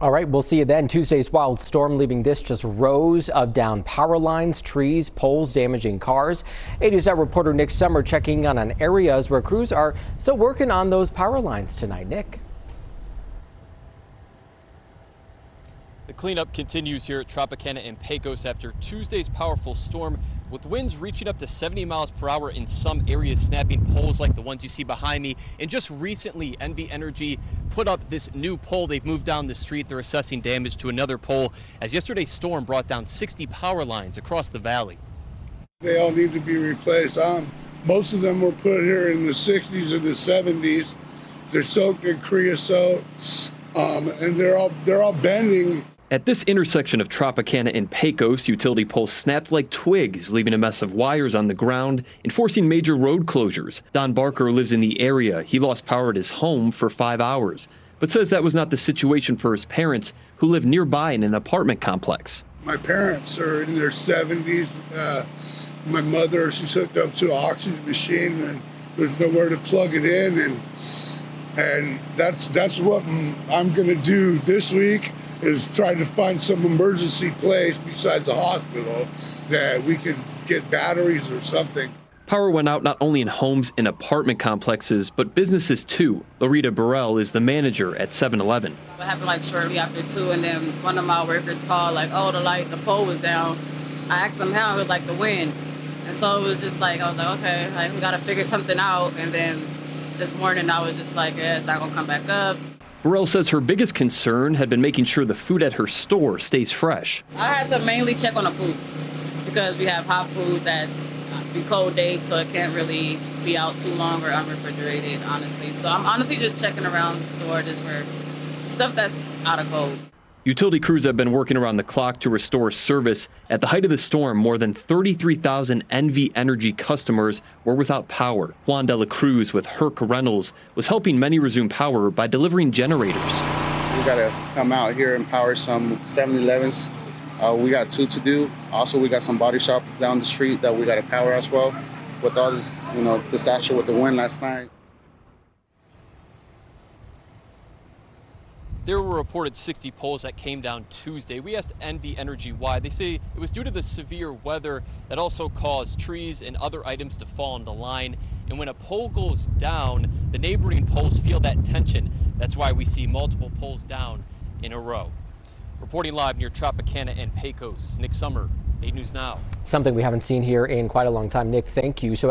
All right, we'll see you then. Tuesday's wild storm leaving this just rows of down power lines, trees, poles damaging cars. 8 News Now reporter Nick Summer checking on areas where crews are still working on those power lines tonight. Nick. The cleanup continues here at Tropicana and Pecos after Tuesday's powerful storm, with winds reaching up to 70 miles per hour in some areas, snapping poles like the ones you see behind me. And just recently, NV Energy put up this new pole. They've moved down the street. They're assessing damage to another pole, as yesterday's storm brought down 60 power lines across the valley. They all need to be replaced. Most of them were put here in the 60s and the 70s. They're soaked in creosote, and they're all bending. At this intersection of Tropicana and Pecos, utility poles snapped like twigs, leaving a mess of wires on the ground and forcing major road closures. Don Barker lives in the area. He lost power at his home for 5 hours, but says that was not the situation for his parents, who live nearby in an apartment complex. My parents are in their 70s. My mother, she's hooked up to an oxygen machine, and there's nowhere to plug it in, and that's what I'm going to do this week, is try to find some emergency place besides the hospital that we can get batteries or something. Power went out not only in homes and apartment complexes, but businesses too. Loretta Burrell is the manager at 7-Eleven. It happened like shortly after 2, and then one of my workers called like, oh, the pole was down. I asked them how, it was like the wind. And so it was just like, I was like, okay, like we got to figure something out. And then this morning I was just like, yeah, it's not gonna come back up. Burrell says her biggest concern had been making sure the food at her store stays fresh. I had to mainly check on the food because we have hot food that be cold dates, so it can't really be out too long or unrefrigerated, honestly. So I'm honestly just checking around the store just for stuff that's out of cold. Utility crews have been working around the clock to restore service. At the height of the storm, more than 33,000 NV Energy customers were without power. Juan de la Cruz with Herc Rentals was helping many resume power by delivering generators. We got to come out here and power some 7-Elevens. We got 2 to do. Also, we got some body shop down the street that we got to power as well. With all this, disaster with the wind last night. There were reported 60 poles that came down Tuesday. We asked NV Energy why. They say it was due to the severe weather that also caused trees and other items to fall into line. And when a pole goes down, the neighboring poles feel that tension. That's why we see multiple poles down in a row. Reporting live near Tropicana and Pecos, Nick Summer, 8 News Now. Something we haven't seen here in quite a long time. Nick, thank you. So